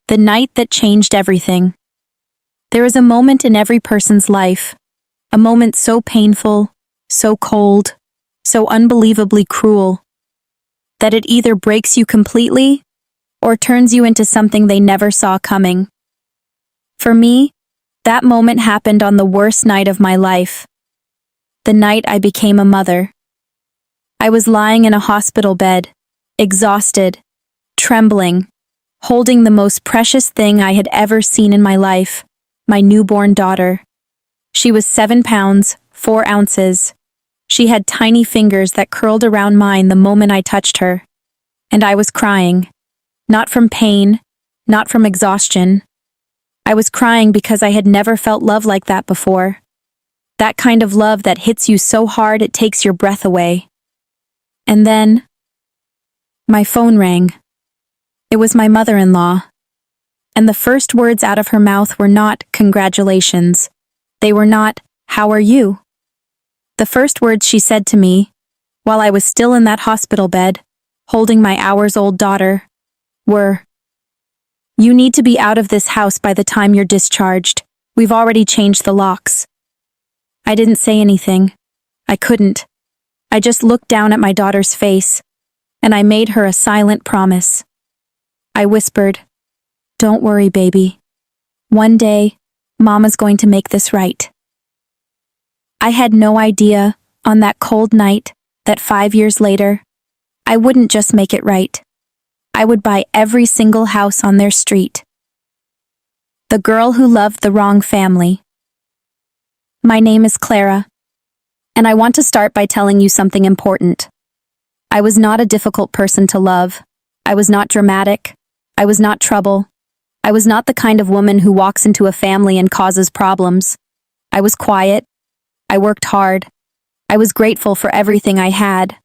The night that changed everything. There is a moment in every person's life, a moment so painful, so cold, so unbelievably cruel, that it either breaks you completely or turns you into something they never saw coming. For me, that moment happened on the worst night of my life, the night I became a mother. I was lying in a hospital bed, exhausted, trembling, holding the most precious thing I had ever seen in my life, my newborn daughter. She was 7 pounds, 4 ounces. She had tiny fingers that curled around mine the moment I touched her. And I was crying. Not from pain, not from exhaustion. I was crying because I had never felt love like that before. That kind of love that hits you so hard it takes your breath away. And then, my phone rang. It was my mother-in-law. And the first words out of her mouth were not congratulations. They were not, how are you? The first words she said to me, while I was still in that hospital bed, holding my hours-old daughter, were, "You need to be out of this house by the time you're discharged. We've already changed the locks." I didn't say anything. I couldn't. I just looked down at my daughter's face, and I made her a silent promise. I whispered, "Don't worry, baby. One day, Mama's going to make this right." I had no idea, on that cold night, that 5 years later, I wouldn't just make it right. I would buy every single house on their street. The girl who loved the wrong family. My name is Clara, and I want to start by telling you something important. I was not a difficult person to love. I was not dramatic. I was not trouble. I was not the kind of woman who walks into a family and causes problems. I was quiet. I worked hard. I was grateful for everything I had.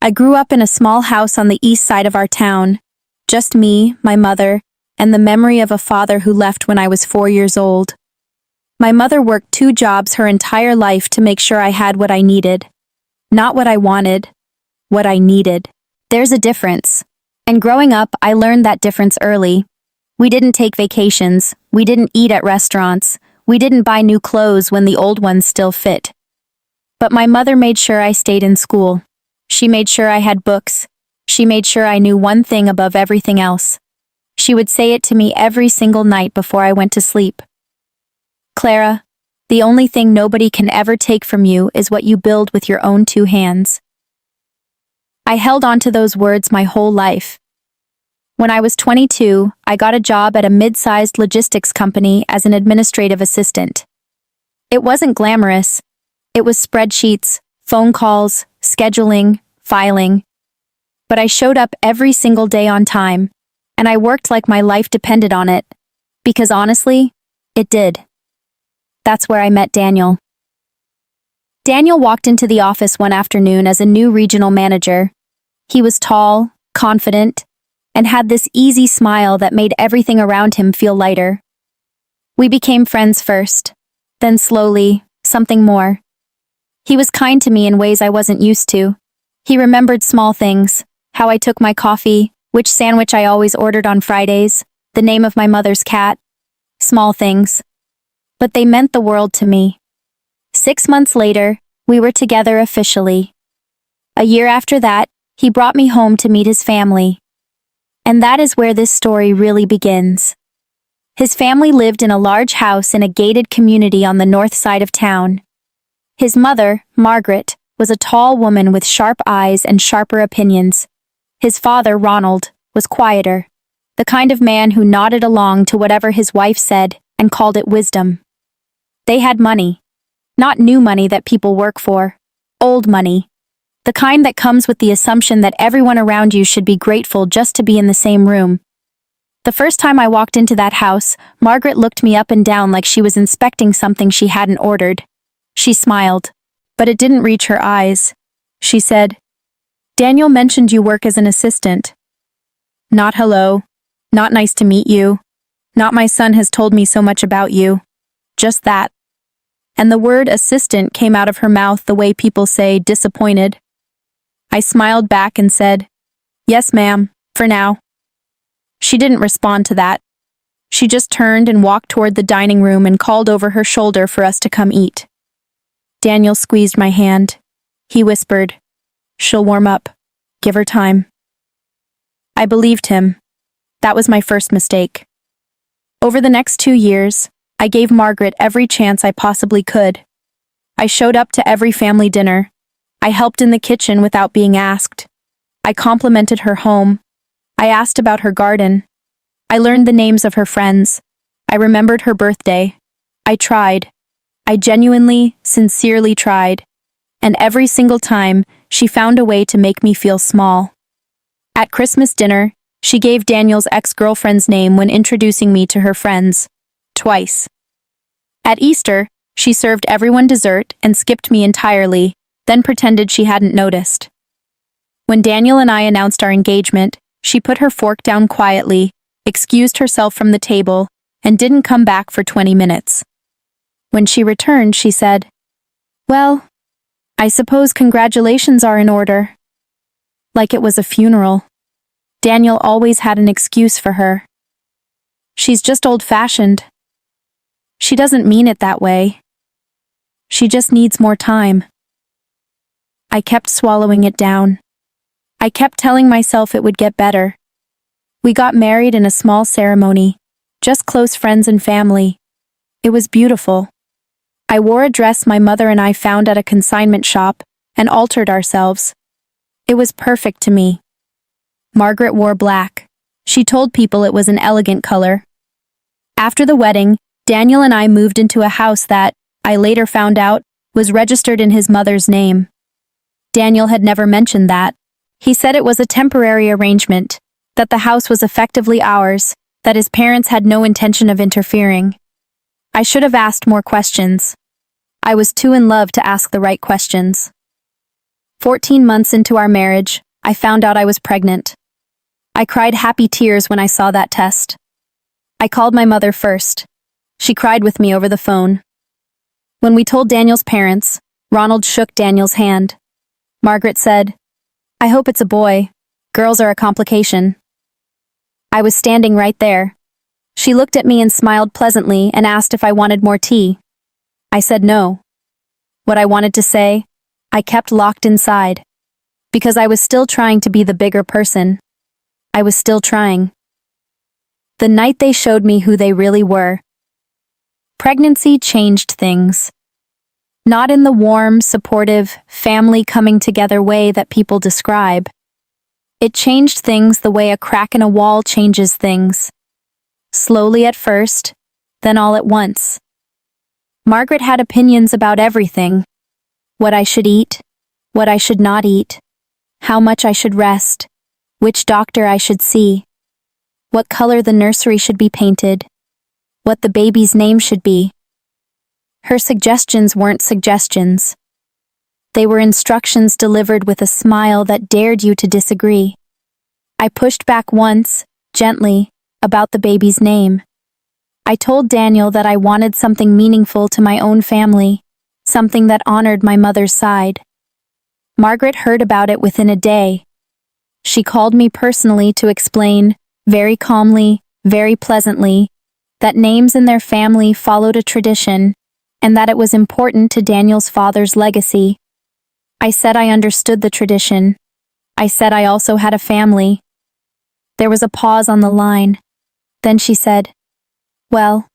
I grew up in a small house on the east side of our town. Just me, my mother, and the memory of a father who left when I was 4 years old. My mother worked 2 jobs her entire life to make sure I had what I needed. Not what I wanted, what I needed. There's a difference. And growing up, I learned that difference early. We didn't take vacations. We didn't eat at restaurants. We didn't buy new clothes when the old ones still fit. But my mother made sure I stayed in school. She made sure I had books. She made sure I knew one thing above everything else. She would say it to me every single night before I went to sleep. "Clara, the only thing nobody can ever take from you is what you build with your own 2 hands." I held on to those words my whole life. When I was 22, I got a job at a mid-sized logistics company as an administrative assistant. It wasn't glamorous. It was spreadsheets, phone calls, scheduling, filing. But I showed up every single day on time, and I worked like my life depended on it, because honestly, it did. That's where I met Daniel. Daniel walked into the office one afternoon as a new regional manager. He was tall, confident, and had this easy smile that made everything around him feel lighter. We became friends first, then slowly, something more. He was kind to me in ways I wasn't used to. He remembered small things, how I took my coffee, which sandwich I always ordered on Fridays, the name of my mother's cat. Small things. But they meant the world to me. 6 months later, we were together officially. A year after that, he brought me home to meet his family. And that is where this story really begins. His family lived in a large house in a gated community on the north side of town. His mother, Margaret, was a tall woman with sharp eyes and sharper opinions. His father, Ronald, was quieter, the kind of man who nodded along to whatever his wife said and called it wisdom. They had money. Not new money that people work for. Old money. The kind that comes with the assumption that everyone around you should be grateful just to be in the same room. The first time I walked into that house, Margaret looked me up and down like she was inspecting something she hadn't ordered. She smiled, but it didn't reach her eyes. She said, "Daniel mentioned you work as an assistant." Not hello. Not nice to meet you. Not my son has told me so much about you. Just that. And the word assistant came out of her mouth the way people say disappointed. I smiled back and said, "Yes, ma'am, for now." She didn't respond to that. She just turned and walked toward the dining room and called over her shoulder for us to come eat. Daniel squeezed my hand. He whispered, "She'll warm up. Give her time." I believed him. That was my first mistake. Over the next 2 years, I gave Margaret every chance I possibly could. I showed up to every family dinner. I helped in the kitchen without being asked. I complimented her home. I asked about her garden. I learned the names of her friends. I remembered her birthday. I tried. I genuinely, sincerely tried. And every single time, she found a way to make me feel small. At Christmas dinner, she gave Daniel's ex-girlfriend's name when introducing me to her friends. Twice. At Easter, she served everyone dessert and skipped me entirely, then pretended she hadn't noticed. When Daniel and I announced our engagement, she put her fork down quietly, excused herself from the table, and didn't come back for 20 minutes. When she returned, she said, "Well, I suppose congratulations are in order." Like it was a funeral. Daniel always had an excuse for her. "She's just old-fashioned. She doesn't mean it that way. She just needs more time." I kept swallowing it down. I kept telling myself it would get better. We got married in a small ceremony, just close friends and family. It was beautiful. I wore a dress my mother and I found at a consignment shop and altered ourselves. It was perfect to me. Margaret wore black. She told people it was an elegant color. After the wedding, Daniel and I moved into a house that, I later found out, was registered in his mother's name. Daniel had never mentioned that. He said it was a temporary arrangement, that the house was effectively ours, that his parents had no intention of interfering. I should have asked more questions. I was too in love to ask the right questions. 14 months into our marriage, I found out I was pregnant. I cried happy tears when I saw that test. I called my mother first. She cried with me over the phone. When we told Daniel's parents, Ronald shook Daniel's hand. Margaret said, "I hope it's a boy. Girls are a complication." I was standing right there. She looked at me and smiled pleasantly and asked if I wanted more tea. I said no. What I wanted to say, I kept locked inside. Because I was still trying to be the bigger person. I was still trying. The night they showed me who they really were. Pregnancy changed things. Not in the warm, supportive, family coming together way that people describe. It changed things the way a crack in a wall changes things. Slowly at first, then all at once. Margaret had opinions about everything. What I should eat, what I should not eat, how much I should rest, which doctor I should see, what color the nursery should be painted, what the baby's name should be. Her suggestions weren't suggestions. They were instructions delivered with a smile that dared you to disagree. I pushed back once, gently, about the baby's name. I told Daniel that I wanted something meaningful to my own family, something that honored my mother's side. Margaret heard about it within a day. She called me personally to explain, very calmly, very pleasantly, that names in their family followed a tradition, and that it was important to Daniel's father's legacy. I said I understood the tradition. I said I also had a family. There was a pause on the line. Then she said, "Well,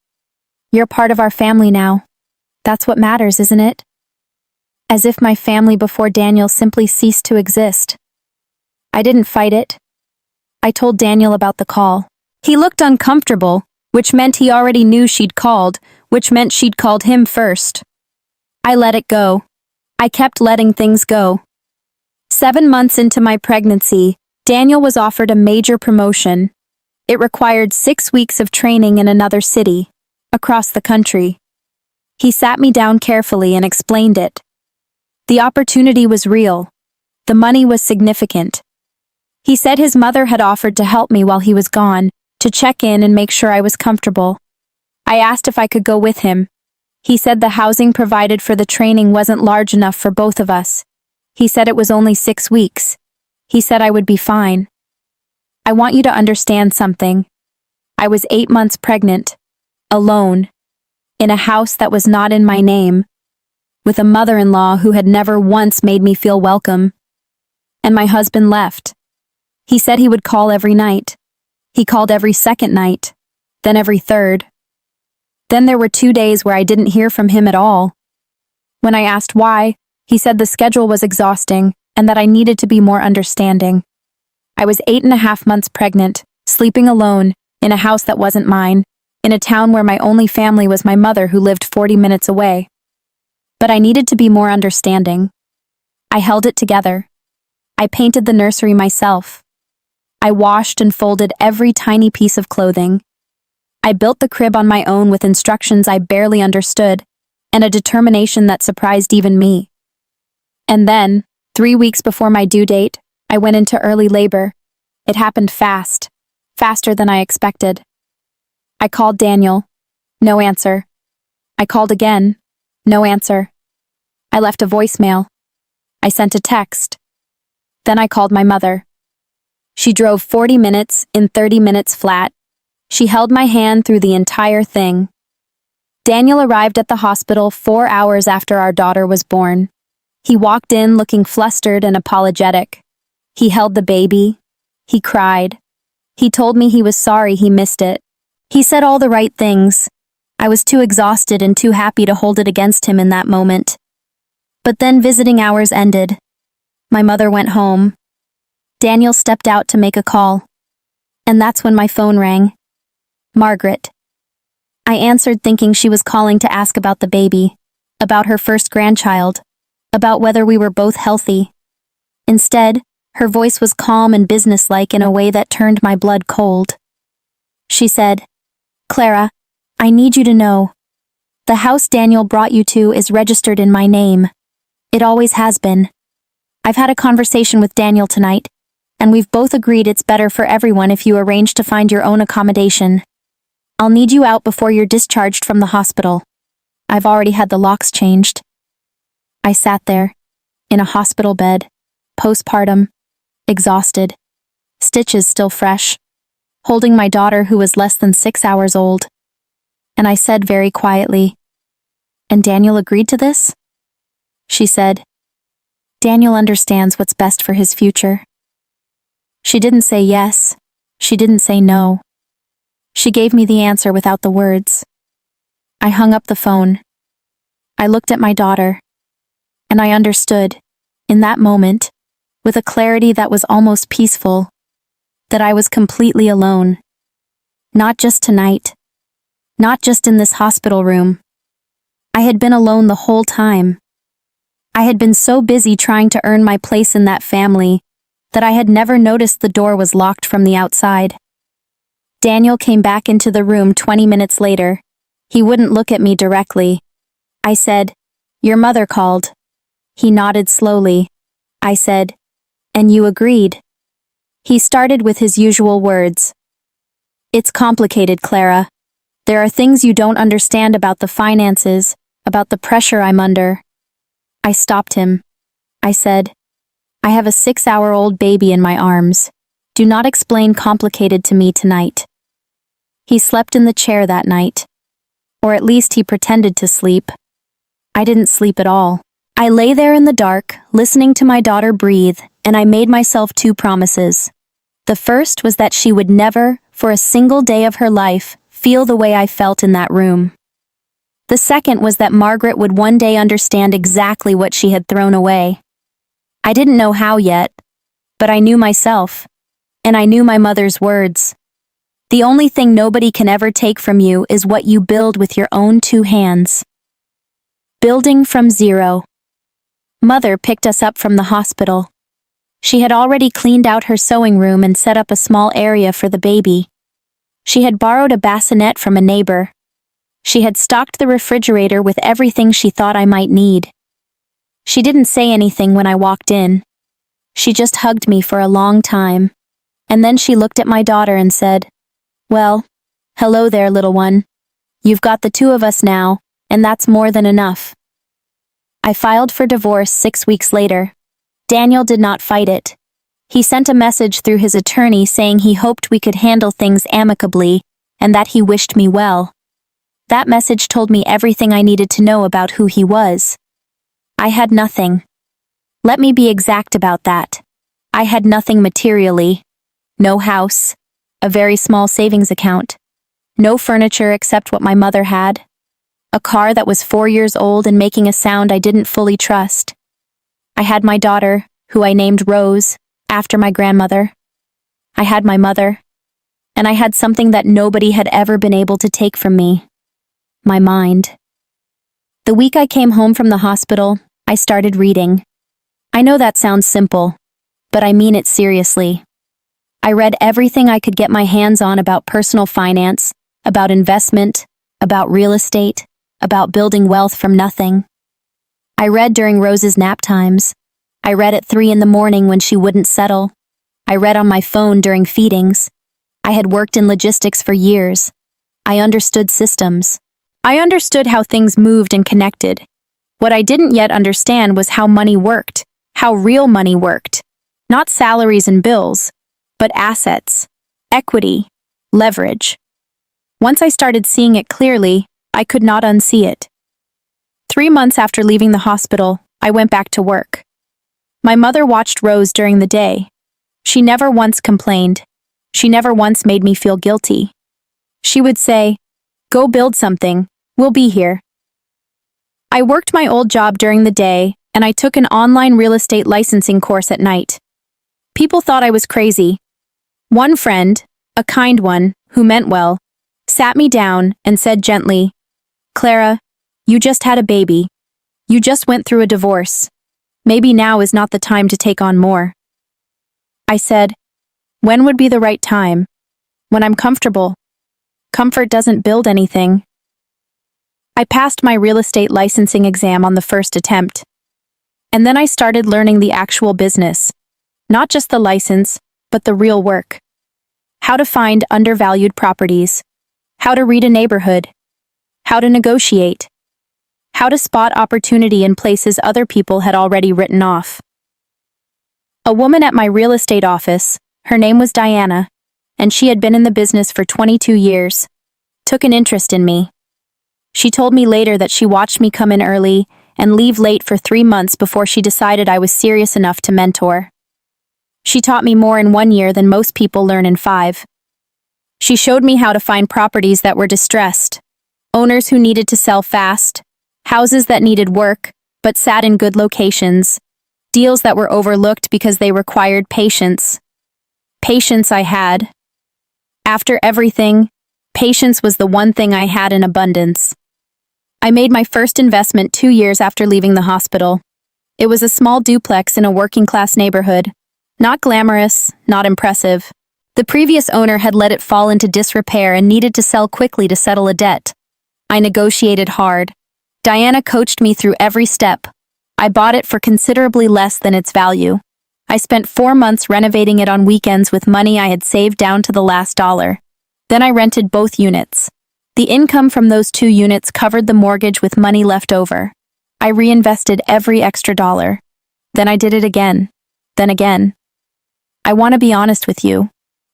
you're part of our family now. That's what matters, isn't it?" As if my family before Daniel simply ceased to exist. I didn't fight it. I told Daniel about the call. He looked uncomfortable, which meant he already knew she'd called, which meant she'd called him first. I let it go. I kept letting things go. 7 months into my pregnancy, Daniel was offered a major promotion. It required 6 weeks of training in another city, across the country. He sat me down carefully and explained it. The opportunity was real. The money was significant. He said his mother had offered to help me while he was gone, to check in and make sure I was comfortable. I asked if I could go with him. He said the housing provided for the training wasn't large enough for both of us. He said it was only 6 weeks. He said I would be fine. I want you to understand something. I was 8 months pregnant, alone, in a house that was not in my name, with a mother-in-law who had never once made me feel welcome. And my husband left. He said he would call every night. He called every second night, then every third. Then there were 2 days where I didn't hear from him at all. When I asked why, he said the schedule was exhausting and that I needed to be more understanding. I was 8.5 months pregnant, sleeping alone, in a house that wasn't mine, in a town where my only family was my mother who lived 40 minutes away. But I needed to be more understanding. I held it together. I painted the nursery myself. I washed and folded every tiny piece of clothing. I built the crib on my own with instructions I barely understood, and a determination that surprised even me. And then, 3 weeks before my due date, I went into early labor. It happened fast, faster than I expected. I called Daniel. No answer. I called again. No answer. I left a voicemail. I sent a text. Then I called my mother. She drove 40 minutes in 30 minutes flat. She held my hand through the entire thing. Daniel arrived at the hospital 4 hours after our daughter was born. He walked in looking flustered and apologetic. He held the baby. He cried. He told me he was sorry he missed it. He said all the right things. I was too exhausted and too happy to hold it against him in that moment. But then visiting hours ended. My mother went home. Daniel stepped out to make a call. And that's when my phone rang. Margaret. I answered thinking she was calling to ask about the baby, about her first grandchild, about whether we were both healthy. Instead, her voice was calm and businesslike in a way that turned my blood cold. She said, "Clara, I need you to know. The house Daniel brought you to is registered in my name. It always has been. I've had a conversation with Daniel tonight, and we've both agreed it's better for everyone if you arrange to find your own accommodation. I'll need you out before you're discharged from the hospital. I've already had the locks changed." I sat there, in a hospital bed, postpartum, exhausted, stitches still fresh, holding my daughter who was less than 6 hours old. And I said very quietly, "And Daniel agreed to this?" She said, "Daniel understands what's best for his future." She didn't say yes. She didn't say no. She gave me the answer without the words. I hung up the phone. I looked at my daughter, and I understood, in that moment, with a clarity that was almost peaceful, that I was completely alone. Not just tonight. Not just in this hospital room. I had been alone the whole time. I had been so busy trying to earn my place in that family that I had never noticed the door was locked from the outside. Daniel came back into the room 20 minutes later. He wouldn't look at me directly. I said, "Your mother called." He nodded slowly. I said, "And you agreed?" He started with his usual words. "It's complicated, Clara. There are things you don't understand about the finances, about the pressure I'm under." I stopped him. I said, "I have a 6-hour-old baby in my arms. Do not explain complicated to me tonight." He slept in the chair that night. Or at least he pretended to sleep. I didn't sleep at all. I lay there in the dark, listening to my daughter breathe, and I made myself 2 promises. The first was that she would never, for a single day of her life, feel the way I felt in that room. The second was that Margaret would one day understand exactly what she had thrown away. I didn't know how yet, but I knew myself, and I knew my mother's words. The only thing nobody can ever take from you is what you build with your own 2 hands. Building from zero. Mother picked us up from the hospital. She had already cleaned out her sewing room and set up a small area for the baby. She had borrowed a bassinet from a neighbor. She had stocked the refrigerator with everything she thought I might need. She didn't say anything when I walked in. She just hugged me for a long time. And then she looked at my daughter and said, "Well, hello there, little one. You've got the 2 of us now, and that's more than enough." I filed for divorce 6 weeks later. Daniel did not fight it. He sent a message through his attorney saying he hoped we could handle things amicably and that he wished me well. That message told me everything I needed to know about who he was. I had nothing. Let me be exact about that. I had nothing materially. No house, a very small savings account, no furniture except what my mother had, a car that was 4 years old and making a sound I didn't fully trust. I had my daughter, who I named Rose, after my grandmother. I had my mother, and I had something that nobody had ever been able to take from me. My mind. The week I came home from the hospital, I started reading. I know that sounds simple, but I mean it seriously. I read everything I could get my hands on about personal finance, about investment, about real estate, about building wealth from nothing. I read during Rose's nap times. I read at 3 in the morning when she wouldn't settle. I read on my phone during feedings. I had worked in logistics for years. I understood systems. I understood how things moved and connected. What I didn't yet understand was how money worked, how real money worked. Not salaries and bills, but assets, equity, leverage. Once I started seeing it clearly, I could not unsee it. 3 months after leaving the hospital, I went back to work. My mother watched Rose during the day. She never once complained. She never once made me feel guilty. She would say, "Go build something, we'll be here." I worked my old job during the day, and I took an online real estate licensing course at night. People thought I was crazy. One friend, a kind one, who meant well, sat me down and said gently, "Clara, you just had a baby. You just went through a divorce. Maybe now is not the time to take on more." I said, "When would be the right time? When I'm comfortable. Comfort doesn't build anything." I passed my real estate licensing exam on the first attempt. And then I started learning the actual business. Not just the license, but the real work. How to find undervalued properties. How to read a neighborhood. How to negotiate. How to spot opportunity in places other people had already written off. A woman at my real estate office, her name was Diana, and she had been in the business for 22 years, took an interest in me. She told me later that she watched me come in early and leave late for 3 months before she decided I was serious enough to mentor. She taught me more in 1 year than most people learn in 5. She showed me how to find properties that were distressed, owners who needed to sell fast, houses that needed work but sat in good locations, deals that were overlooked because they required patience. Patience I had. After everything, patience was the one thing I had in abundance. I made my first investment 2 years after leaving the hospital. It was a small duplex in a working-class neighborhood. Not glamorous, not impressive. The previous owner had let it fall into disrepair and needed to sell quickly to settle a debt. I negotiated hard. Diana coached me through every step. I bought it for considerably less than its value. I spent 4 months renovating it on weekends with money I had saved down to the last dollar. Then I rented both units. The income from those 2 units covered the mortgage with money left over. I reinvested every extra dollar. Then I did it again. Then again. I want to be honest with you.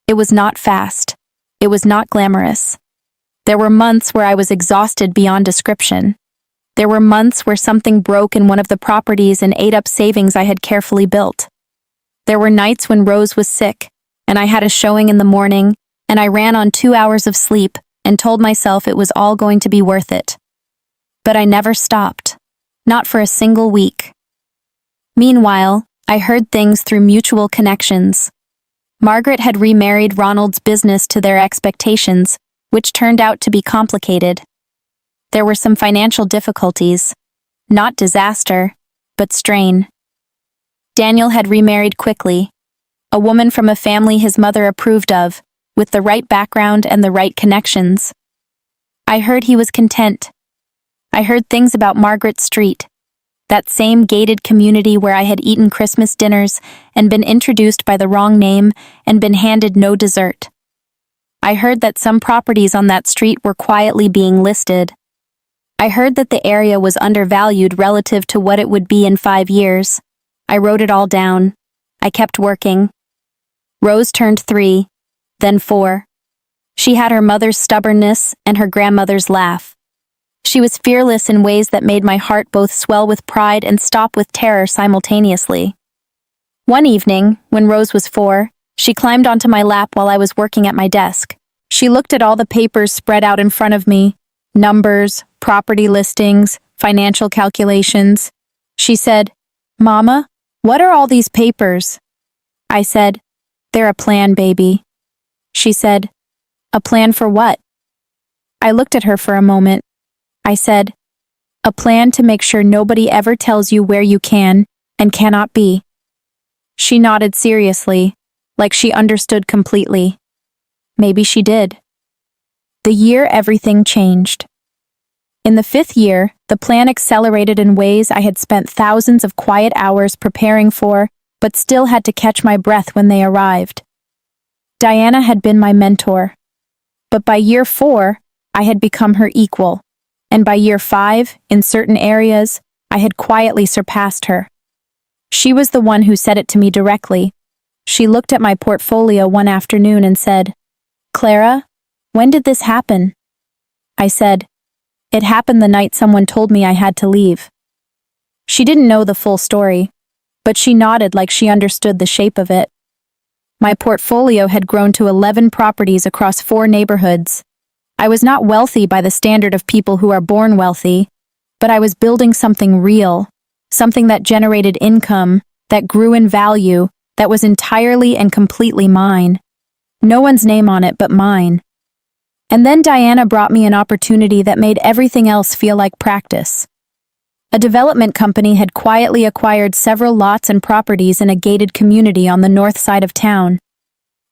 It was not fast. It was not glamorous. There were months where I was exhausted beyond description. There were months where something broke in one of the properties and ate up savings I had carefully built. There were nights when Rose was sick, and I had a showing in the morning, and I ran on 2 hours of sleep and told myself it was all going to be worth it. But I never stopped. Not for a single week. Meanwhile, I heard things through mutual connections. Margaret had remarried Ronald's business to their expectations, which turned out to be complicated. There were some financial difficulties. Not disaster, but strain. Daniel had remarried quickly. A woman from a family his mother approved of, with the right background and the right connections. I heard he was content. I heard things about Margaret Street, that same gated community where I had eaten Christmas dinners and been introduced by the wrong name and been handed no dessert. I heard that some properties on that street were quietly being listed. I heard that the area was undervalued relative to what it would be in 5 years. I wrote it all down. I kept working. Rose turned 3, then 4. She had her mother's stubbornness and her grandmother's laugh. She was fearless in ways that made my heart both swell with pride and stop with terror simultaneously. One evening, when Rose was 4, she climbed onto my lap while I was working at my desk. She looked at all the papers spread out in front of me, numbers, property listings, financial calculations. She said, "Mama, what are all these papers?" I said, "They're a plan, baby." She said, "A plan for what?" I looked at her for a moment. I said, "A plan to make sure nobody ever tells you where you can and cannot be." She nodded seriously, like she understood completely. Maybe she did. The year everything changed. In the 5th year, the plan accelerated in ways I had spent thousands of quiet hours preparing for, but still had to catch my breath when they arrived. Diana had been my mentor. But by year 4, I had become her equal. And by year 5, in certain areas, I had quietly surpassed her. She was the one who said it to me directly. She looked at my portfolio one afternoon and said, "Clara, when did this happen?" I said, "It happened the night someone told me I had to leave." She didn't know the full story, but she nodded like she understood the shape of it. My portfolio had grown to 11 properties across 4 neighborhoods. I was not wealthy by the standard of people who are born wealthy, but I was building something real, something that generated income, that grew in value, that was entirely and completely mine. No one's name on it but mine. And then Diana brought me an opportunity that made everything else feel like practice. A development company had quietly acquired several lots and properties in a gated community on the north side of town.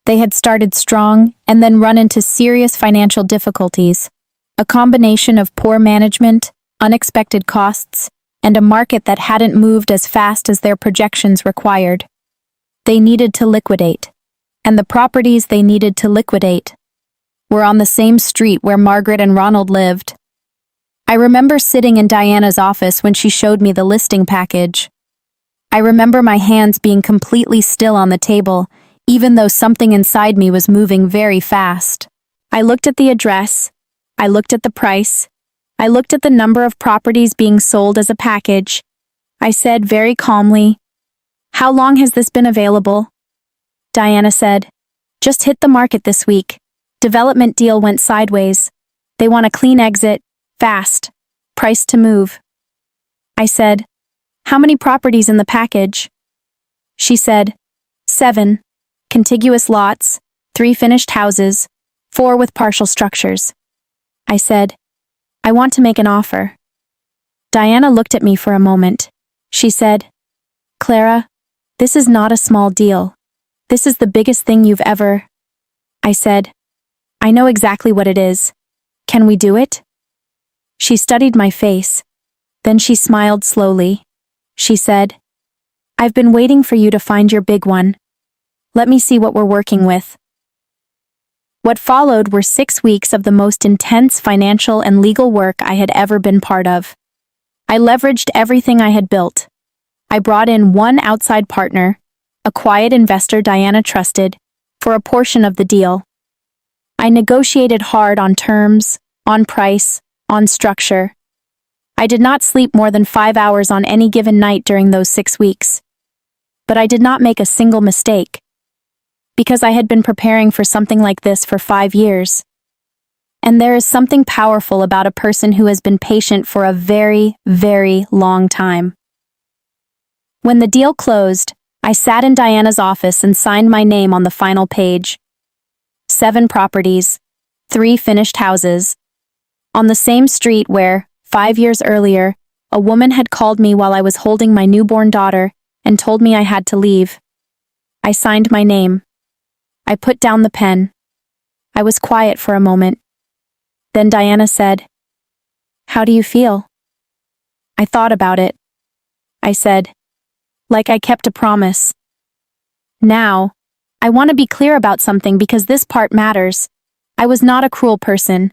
They had started strong and then run into serious financial difficulties, a combination of poor management, unexpected costs, and a market that hadn't moved as fast as their projections required. They needed to liquidate, and the properties they needed to liquidate were on the same street where Margaret and Ronald lived. I remember sitting in Diana's office when she showed me the listing package. I remember my hands being completely still on the table, even though something inside me was moving very fast. I looked at the address, I looked at the price, I looked at the number of properties being sold as a package. I said very calmly, "How long has this been available?" Diana said, "Just hit the market this week. Development deal went sideways. They want a clean exit, fast, price to move." I said, "How many properties in the package?" She said, 7, contiguous lots, 3 finished houses, 4 with partial structures. I said, "I want to make an offer." Diana looked at me for a moment. She said, "Clara, this is not a small deal. This is the biggest thing you've ever..." I said, "I know exactly what it is. Can we do it?" She studied my face. Then she smiled slowly. She said, "I've been waiting for you to find your big one. Let me see what we're working with." What followed were 6 weeks of the most intense financial and legal work I had ever been part of. I leveraged everything I had built. I brought in one outside partner, a quiet investor Diana trusted, for a portion of the deal. I negotiated hard on terms, on price, on structure. I did not sleep more than 5 hours on any given night during those 6 weeks. But I did not make a single mistake. Because I had been preparing for something like this for 5 years. And there is something powerful about a person who has been patient for a very, very long time. When the deal closed, I sat in Diana's office and signed my name on the final page. 7 properties, 3 finished houses. On the same street where, 5 years earlier, a woman had called me while I was holding my newborn daughter and told me I had to leave. I signed my name. I put down the pen. I was quiet for a moment. Then Diana said, "How do you feel?" I thought about it. I said, "Like I kept a promise." Now, I want to be clear about something because this part matters. I was not a cruel person.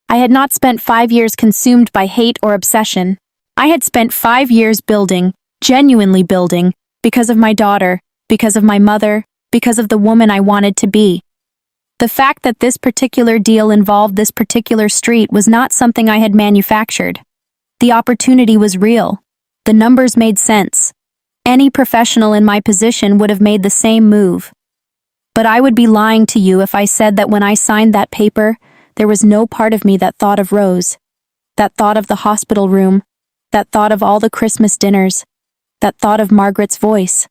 I had not spent 5 years consumed by hate or obsession. I had spent 5 years building, genuinely building, because of my daughter, because of my mother, because of the woman I wanted to be. The fact that this particular deal involved this particular street was not something I had manufactured. The opportunity was real. The numbers made sense. Any professional in my position would have made the same move. But I would be lying to you if I said that when I signed that paper, there was no part of me that thought of Rose, that thought of the hospital room, that thought of all the Christmas dinners, that thought of Margaret's voice.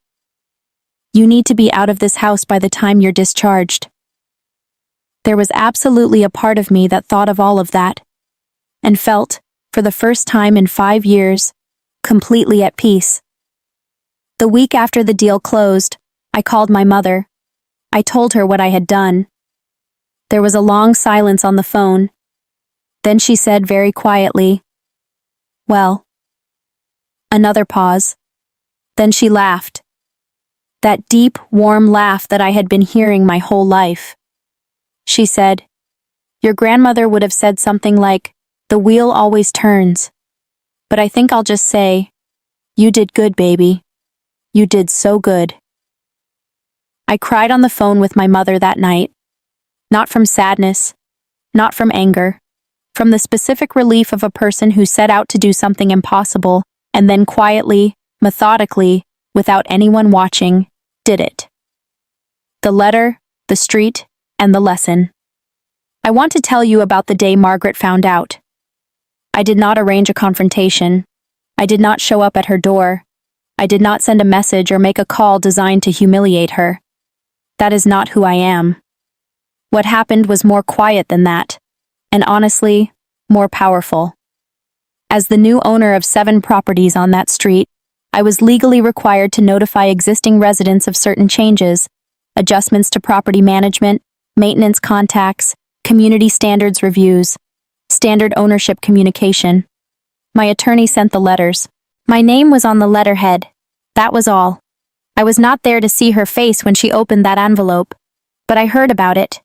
You need to be out of this house by the time you're discharged. There was absolutely a part of me that thought of all of that, and felt, for the first time in 5 years, completely at peace. The week after the deal closed, I called my mother. I told her what I had done. There was a long silence on the phone. Then she said very quietly, "Well." Another pause. Then she laughed. That deep, warm laugh that I had been hearing my whole life. She said, "Your grandmother would have said something like, 'The wheel always turns.' But I think I'll just say, 'You did good, baby. You did so good.'" I cried on the phone with my mother that night. Not from sadness, not from anger, from the specific relief of a person who set out to do something impossible and then quietly, methodically, without anyone watching, did it. The letter, the street, and the lesson. I want to tell you about the day Margaret found out. I did not arrange a confrontation. I did not show up at her door. I did not send a message or make a call designed to humiliate her. That is not who I am. What happened was more quiet than that, and honestly, more powerful. As the new owner of 7 properties on that street, I was legally required to notify existing residents of certain changes, adjustments to property management, maintenance contacts, community standards reviews, standard ownership communication. My attorney sent the letters. My name was on the letterhead. That was all. I was not there to see her face when she opened that envelope, but I heard about it.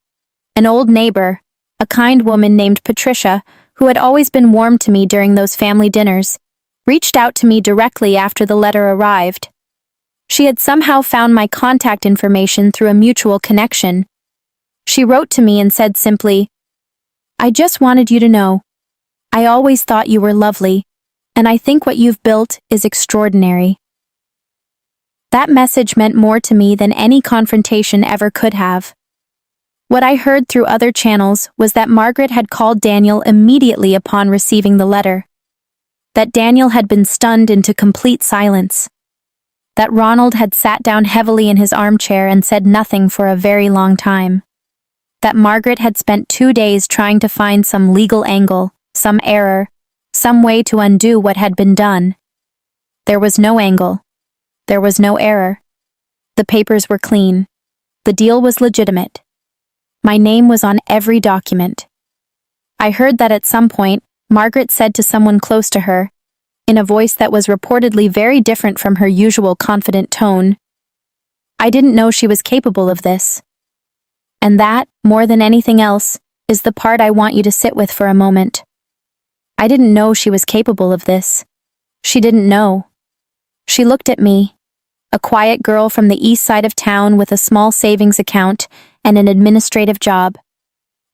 An old neighbor, a kind woman named Patricia, who had always been warm to me during those family dinners, reached out to me directly after the letter arrived. She had somehow found my contact information through a mutual connection. She wrote to me and said simply, "I just wanted you to know. I always thought you were lovely, and I think what you've built is extraordinary." That message meant more to me than any confrontation ever could have. What I heard through other channels was that Margaret had called Daniel immediately upon receiving the letter. That Daniel had been stunned into complete silence. That Ronald had sat down heavily in his armchair and said nothing for a very long time. That Margaret had spent 2 days trying to find some legal angle, some error, some way to undo what had been done. There was no angle. There was no error. The papers were clean. The deal was legitimate. My name was on every document. I heard that at some point, Margaret said to someone close to her, in a voice that was reportedly very different from her usual confident tone, "I didn't know she was capable of this." And that, more than anything else, is the part I want you to sit with for a moment. I didn't know she was capable of this. She didn't know. She looked at me, a quiet girl from the east side of town with a small savings account and an administrative job,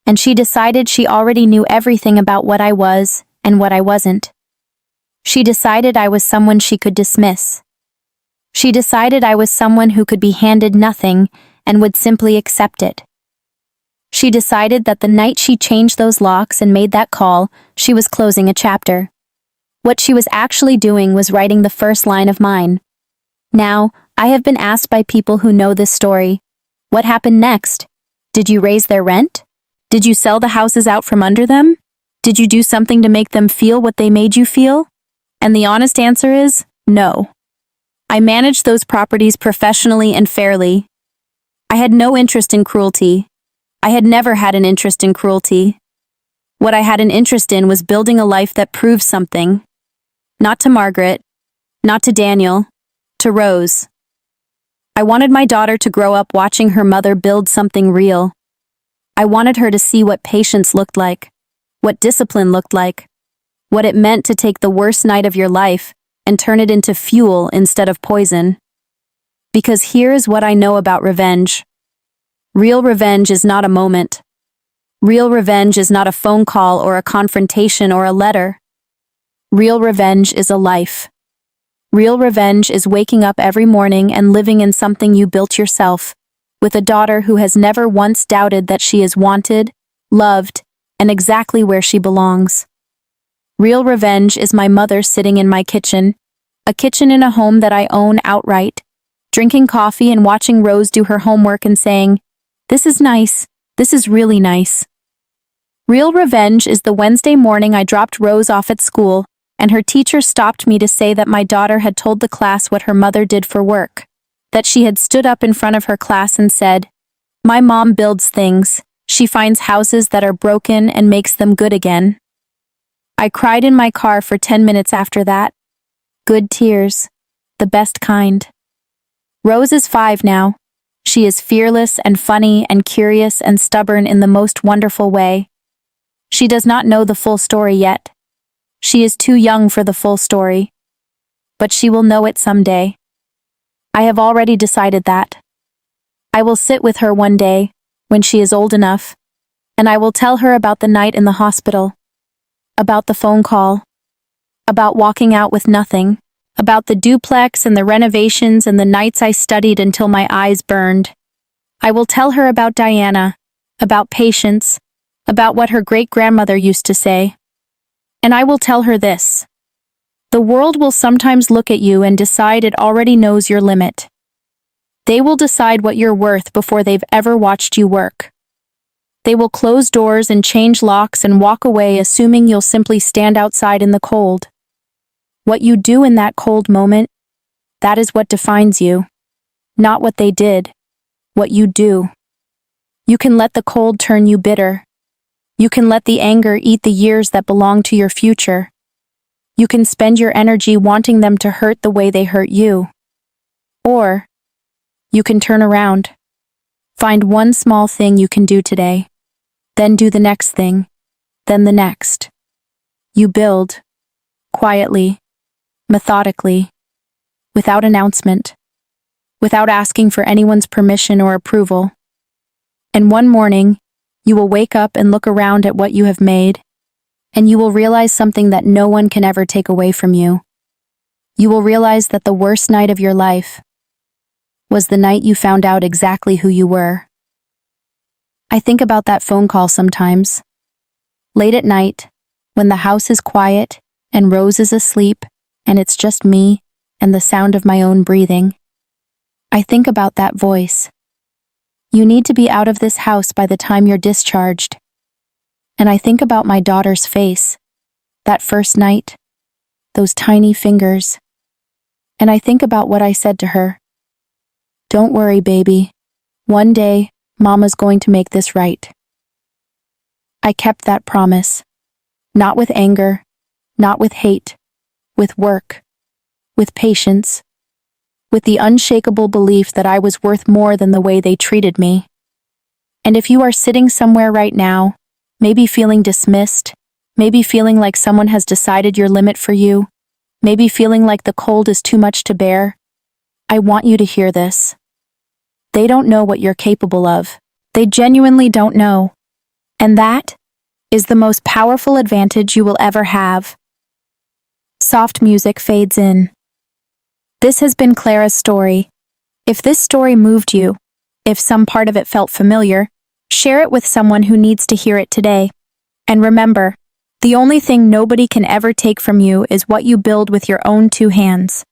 and she decided she already knew everything about what I was and what I wasn't. She decided I was someone she could dismiss. She decided I was someone who could be handed nothing and would simply accept it. She decided that the night she changed those locks and made that call, she was closing a chapter. What she was actually doing was writing the first line of mine. Now, I have been asked by people who know this story, what happened next? Did you raise their rent? Did you sell the houses out from under them? Did you do something to make them feel what they made you feel? And the honest answer is, no. I managed those properties professionally and fairly. I had no interest in cruelty. I had never had an interest in cruelty. What I had an interest in was building a life that proved something. Not to Margaret, not to Daniel, to Rose. I wanted my daughter to grow up watching her mother build something real. I wanted her to see what patience looked like, what discipline looked like, what it meant to take the worst night of your life and turn it into fuel instead of poison. Because here's what I know about revenge. Real revenge is not a moment. Real revenge is not a phone call or a confrontation or a letter. Real revenge is a life. Real revenge is waking up every morning and living in something you built yourself, with a daughter who has never once doubted that she is wanted, loved, and exactly where she belongs. Real revenge is my mother sitting in my kitchen, a kitchen in a home that I own outright, drinking coffee and watching Rose do her homework and saying, "This is nice, this is really nice." Real revenge is the Wednesday morning I dropped Rose off at school, and her teacher stopped me to say that my daughter had told the class what her mother did for work, that she had stood up in front of her class and said, "My mom builds things. She finds houses that are broken and makes them good again." I cried in my car for 10 minutes after that. Good tears. The best kind. Rose is 5 now. She is fearless and funny and curious and stubborn in the most wonderful way. She does not know the full story yet. She is too young for the full story. But she will know it someday. I have already decided that. I will sit with her one day, when she is old enough, and I will tell her about the night in the hospital, about the phone call, about walking out with nothing, about the duplex and the renovations and the nights I studied until my eyes burned. I will tell her about Diana, about patience, about what her great-grandmother used to say. And I will tell her this. The world will sometimes look at you and decide it already knows your limit. They will decide what you're worth before they've ever watched you work. They will close doors and change locks and walk away assuming you'll simply stand outside in the cold. What you do in that cold moment, that is what defines you. Not what they did, what you do. You can let the cold turn you bitter. You can let the anger eat the years that belong to your future. You can spend your energy wanting them to hurt the way they hurt you. Or, you can turn around. Find one small thing you can do today. Then do the next thing. Then the next. You build. Quietly. Methodically. Without announcement. Without asking for anyone's permission or approval. And one morning, you will wake up and look around at what you have made, and you will realize something that no one can ever take away from you. You will realize that the worst night of your life was the night you found out exactly who you were. I think about that phone call sometimes. Late at night, when the house is quiet and Rose is asleep and it's just me and the sound of my own breathing. I think about that voice. You need to be out of this house by the time you're discharged. And I think about my daughter's face, that first night, those tiny fingers. And I think about what I said to her. Don't worry, baby. One day, Mama's going to make this right. I kept that promise. Not with anger, not with hate, with work, with patience, with the unshakable belief that I was worth more than the way they treated me. And if you are sitting somewhere right now, maybe feeling dismissed, maybe feeling like someone has decided your limit for you, maybe feeling like the cold is too much to bear, I want you to hear this. They don't know what you're capable of. They genuinely don't know. And that is the most powerful advantage you will ever have. Soft music fades in. This has been Clara's story. If this story moved you, if some part of it felt familiar, share it with someone who needs to hear it today. And remember, the only thing nobody can ever take from you is what you build with your own 2 hands.